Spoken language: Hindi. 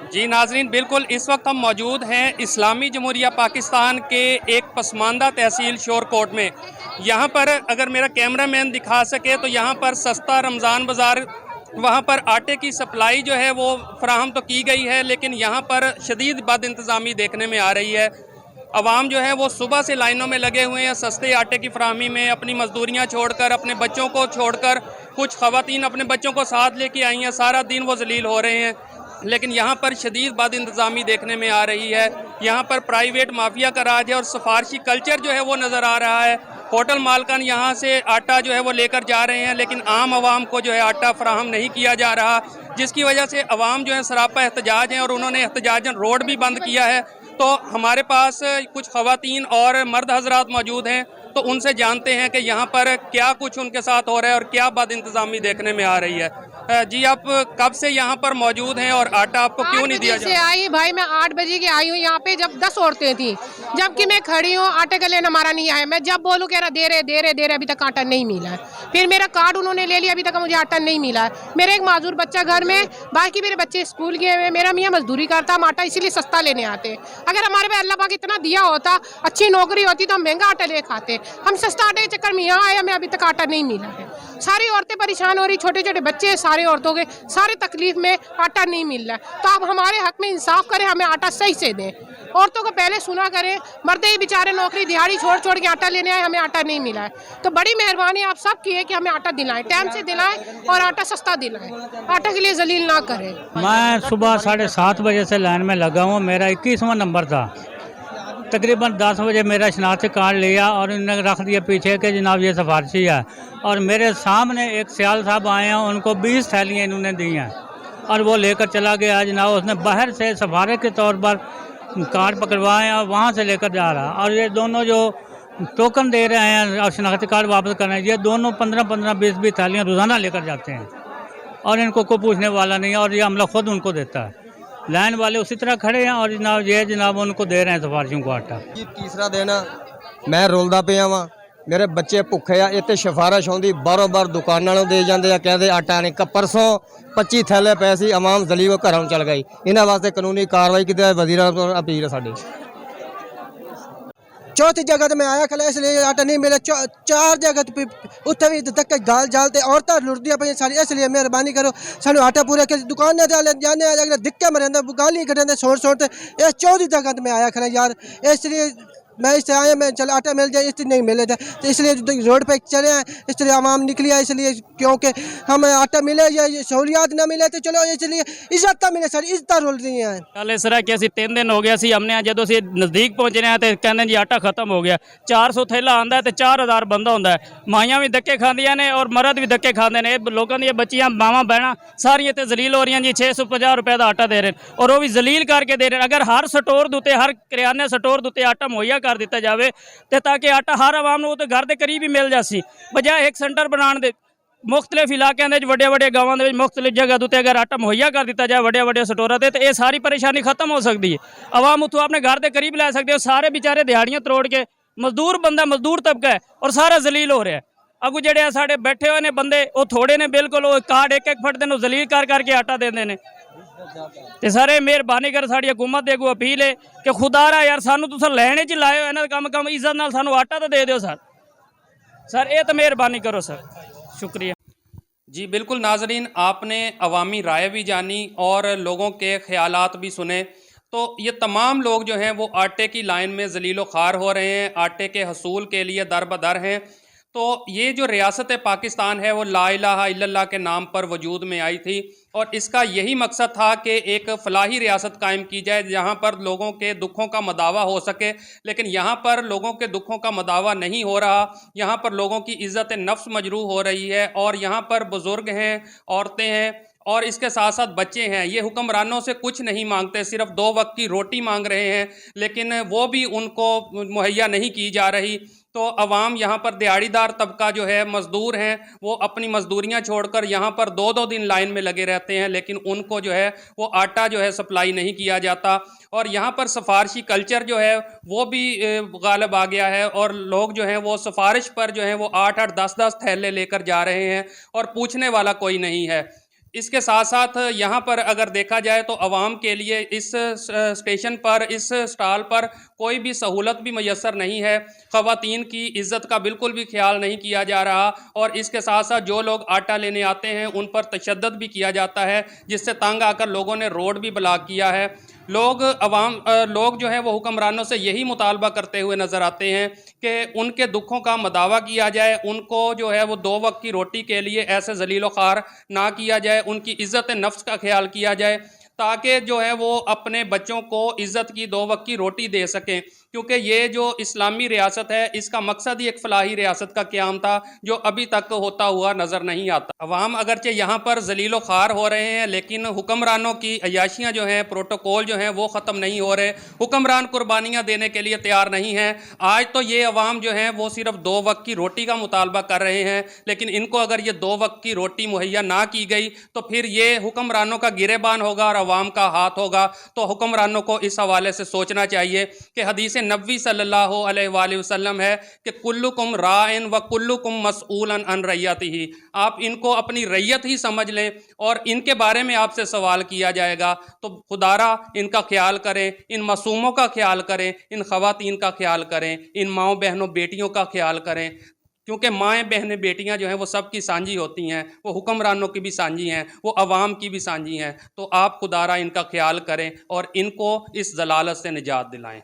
जी नाजरीन, बिल्कुल इस वक्त हम मौजूद हैं इस्लामी जमहूरिया पाकिस्तान के एक पसमानदा तहसील शोरकोट में। यहाँ पर अगर मेरा कैमरा मैन दिखा सके तो यहाँ पर सस्ता रमज़ान बाज़ार, वहाँ पर आटे की सप्लाई जो है वो फराहम तो की गई है, लेकिन यहाँ पर शदीद बद इंतज़ामी देखने में आ रही है। अवाम जो है वो सुबह से लाइनों में लगे हुए हैं सस्ते आटे की फराहमी में, अपनी मजदूरियाँ छोड़कर, अपने बच्चों को छोड़कर। कुछ ख़वातीन अपने बच्चों को साथ लेके आई हैं, सारा दिन वो जलील हो रहे हैं। लेकिन यहाँ पर शदीद बद इंतज़ामी देखने में आ रही है। यहाँ पर प्राइवेट माफिया का राज है और सिफारशी कल्चर जो है वो नज़र आ रहा है। होटल मालकान यहाँ से आटा जो है वो लेकर जा रहे हैं, लेकिन आम आवाम को जो है आटा फराहम नहीं किया जा रहा, जिसकी वजह से अवाम जो है सरापा एहतजाज हैं और उन्होंने एहतजाजन रोड भी बंद किया है। तो हमारे पास कुछ ख़वातीन और मर्द हजरात मौजूद हैं, तो उनसे जानते हैं कि यहाँ पर क्या कुछ उनके साथ हो रहा है और क्या बद इंतज़ामी देखने में आ रही है। जी, आप कब से यहाँ पर मौजूद हैं और आटा आपको क्यों नहीं दिया जा रहा? आई भाई, मैं 8 बजे की आई हूँ यहाँ पे, जब 10 औरतें थी, जबकि मैं खड़ी हूँ। आटे का लेना हमारा नहीं आया। मैं जब बोलूँ कह रहा दे रहे, अभी तक आटा नहीं मिला है। फिर मेरा कार्ड उन्होंने ले लिया, अभी तक मुझे आटा नहीं मिला है। मेरे एक माजूर बच्चा घर में, बाकी मेरे बच्चे स्कूल गए हुए। मेरा मियाँ मजदूरी करता, हम आटा इसीलिए सस्ता लेने आते। अगर हमारे पे अल्लाह पाक इतना दिया होता, अच्छी नौकरी होती, तो हम महंगा आटा ले खाते। हम सस्ता आटे के चक्कर में यहाँ आए, हमें अभी तक आटा नहीं मिला है। सारी औरतें परेशान हो रही, छोटे छोटे बच्चे, सारे औरतों के सारे तकलीफ में, आटा नहीं मिल रहा है। तो आप हमारे हक में इंसाफ करें, हमें आटा सही से दें। औरतों को पहले सुना करें, मर्द ही बेचारे नौकरी दिहाड़ी छोड़ छोड़ के आटा लेने आए, हमें आटा नहीं मिला है। तो बड़ी मेहरबानी आप सब की है कि हमें आटा दिलाएं, टाइम से दिलाएं और आटा सस्ता दिलाएं। आटा के लिए जलील ना करें। मैं सुबह 7:30 बजे से लाइन में लगा हूँ। मेरा 21वां नंबर था। तकरीबन 10 बजे मेरा शनाख्ती कार्ड लिया और इन्होंने रख दिया पीछे कि जनाब ये सिफारशी है। और मेरे सामने एक सियाल साहब आए हैं, उनको 20 थैलियाँ इन्होंने दी हैं और वो लेकर चला गया जनाब। उसने बाहर से सिफारिश के तौर पर कार्ड पकड़वाए और वहाँ से लेकर जा रहा। और ये दोनों जो टोकन दे रहे हैं और शनाख्ती कार्ड वापस कर रहे हैं, ये दोनों 15-15, 20-20 थैलियाँ रोज़ाना लेकर जाते हैं और इनको कोई पूछने वाला नहीं है और ये अमला खुद उनको देता है। लाइन वाले उसी तरह खड़े हैं और जनाब उनको दे रहे हैं सिफारिशों को आटा। जी तीसरा दिन मैं रुलदा पिया वा, मेरे बच्चे भुखे आ। इतने सिफारिश आती बारों बार दुकानों को दे जाते हैं, कहते आटा नहीं। परसों 25 थैले पैसे आवाम जलील घरों चल गई। इन्होंने वास्ते कानूनी कार्रवाई की वजीर अपील है साड़ी। चौथी जगह तो मैं आया खला, इसलिए आटा नहीं मिला। 4 जगह उत्थे भी धक्के जालते औरतां लुटदियां पे सारी। इसलिए मेहरबानी करो, सानू आटा पूरा के दुकान जाने अगले दिक्के मरेंदा गाली करेंदे सोट ये 14 जगह तो मैं आया खला यार। इसलिए मैं इससे आया, मैं चल आटा मिल जाए, इसलिए नहीं मिले था, तो इसलिए रोड पे चले आए। इसलिए आवाम निकली है, इसलिए क्योंकि हमें आटा मिले या सहूलियात ना मिले तो चलो, इसलिए इज्जत मिले सर, इज्जत रोल रही है। कल इस तरह कि असी 3 दिन हो गया सी, हमने जो असी नज़दीक पहुँचने हैं तो कहते जी आटा खत्म हो गया। 400 थैला आंदा है तो 4000 बंदा होंदा है। माइयां भी धक्के खांदियां ने और मर्द भी धक्के खांदे ने। लोगों दी बच्चियां मावां बहना सारियां ते जलील हो रही जी। 650 रुपए का आटा दे रहे हैं और वो भी जलील करके दे रहे हैं। अगर हर स्टोर दुते, हर करियाने स्टोर दुते आटा मुहैया कर दिता जाए तो ताकि आटा हर आवाम को तो घर के करीब ही मिल जासी, बजाय एक सेंटर बनाने दे। मुख्तलिफ इलाकों के वड्डे वड्डे गाँवों के मुख्तलिफ जगह उत्ते अगर आटा मुहैया कर दिता जाए वड्डे वड्डे स्टोरों से, तो ये सारी परेशानी खत्म हो सकती है। आवाम उतों अपने घर के करीब लै सकते हो। सारे बेचारे दिहाड़ियाँ तरोड़ के मजदूर बंदा, मजदूर तबका है और सारा जलील हो रहा है। अगू जड़े साढ़े बैठे हुए ने बंदे, वो थोड़े ने बिल्कुल, वो कार्ड एक फटते हैं, जलील कर करके आटा देंदे ने। ते सारे मेहरबानी कर साड़ी हुकूमत दे अगू अपील है कि खुदारा यार सानू तुसां लैने च लाए हो, इन्हां कम इज्जत नाल सानू आटा तो दे दो सर ये तो मेहरबानी करो सर, शुक्रिया। जी बिल्कुल नाजरीन, आपने अवामी राय भी जानी और लोगों के ख्यालात भी सुने। तो ये तमाम लोग जो हैं वो आटे की लाइन में जलीलो ख़ार हो रहे हैं, आटे के हसूल के लिए दर बदर हैं। तो ये जो रियासत पाकिस्तान है वो ला इलाहा इल्लल्लाह के नाम पर वजूद में आई थी और इसका यही मकसद था कि एक फ़लाही रियासत कायम की जाए जहाँ पर लोगों के दुखों का मदावा हो सके। लेकिन यहाँ पर लोगों के दुखों का मदावा नहीं हो रहा। यहाँ पर लोगों की इज़्ज़त नफ्स मजरूह हो रही है और यहाँ पर बुज़ुर्ग हैं, औरतें हैं और इसके साथ साथ बच्चे हैं। ये हुक्मरानों से कुछ नहीं मांगते, सिर्फ 2 वक्त की रोटी मांग रहे हैं, लेकिन वो भी उनको मुहैया नहीं की जा रही। तो अवाम यहाँ पर दिहाड़ीदार तबका जो है, मज़दूर हैं, वो अपनी मज़दूरियाँ छोड़कर यहाँ पर 2-2 दिन लाइन में लगे रहते हैं, लेकिन उनको जो है वो आटा जो है सप्लाई नहीं किया जाता। और यहाँ पर सिफारशी कल्चर जो है वो भी गालिब आ गया है और लोग जो हैं वो सिफारिश पर जो है वो 8-8, 10-10 थैले लेकर जा रहे हैं और पूछने वाला कोई नहीं है। इसके साथ साथ यहाँ पर अगर देखा जाए तो आवाम के लिए इस स्टेशन पर, इस स्टॉल पर कोई भी सहूलत भी मैसर नहीं है। ख़वातीन की इज़्ज़त का बिल्कुल भी ख्याल नहीं किया जा रहा और इसके साथ साथ जो लोग आटा लेने आते हैं उन पर तशद्दुद भी किया जाता है, जिससे तंग आकर लोगों ने रोड भी ब्लॉक किया है। लोग जो है वो हुक्मरानों से यही मुतालबा करते हुए नज़र आते हैं कि उनके दुखों का मदावा किया जाए, उनको जो है वो 2 वक्त की रोटी के लिए ऐसे ज़लील ख़ार ना किया जाए, उनकी इज़्ज़त नफ्स का ख्याल किया जाए, ताकि जो है वो अपने बच्चों को इज़्ज़त की 2 वक्त की रोटी दे सकें। क्योंकि ये जो इस्लामी रियासत है इसका मकसद ही एक फ़लाही रियासत का क़याम था, जो अभी तक होता हुआ नज़र नहीं आता। अवाम अगरचे यहाँ पर ज़लील ख़ार हो रहे हैं, लेकिन हुक्मरानों की अयाशियाँ जो हैं, प्रोटोकॉल जो हैं वो ख़त्म नहीं हो रहे। हुक्मरान कुर्बानियाँ देने के लिए तैयार नहीं हैं। आज तो ये अवाम जो हैं वो सिर्फ 2 वक्त की रोटी का मुतालबा कर रहे हैं, लेकिन इनको अगर ये 2 वक्त की रोटी मुहैया ना की गई तो फिर ये हुक्मरानों का गिरेबान होगा और अवाम का हाथ होगा। तो हुक्मरानों को इस हवाले से सोचना चाहिए कि हदीस नबी सल्लल्लाहु अलैहि वसल्लम है कि कुल्लुकुम राइन व कुल्लुकुम मसऊलन अन रैयतिही। आप इनको अपनी रैयत ही समझ लें और इनके बारे में आपसे सवाल किया जाएगा। तो खुदारा इनका ख्याल करें, इन मासूमों का ख्याल करें, इन ख़वातीन का ख्याल करें, इन माओ बहनों बेटियों का ख्याल करें, क्योंकि माएँ बहनें बेटियाँ जो हैं वो सबकी सांझी होती हैं। वो हुक्मरानों की भी सांझी हैं, वो अवाम की भी सांझी हैं। तो आप खुदारा इनका ख्याल करें और इनको इस जलालत से निजात दिलाएं।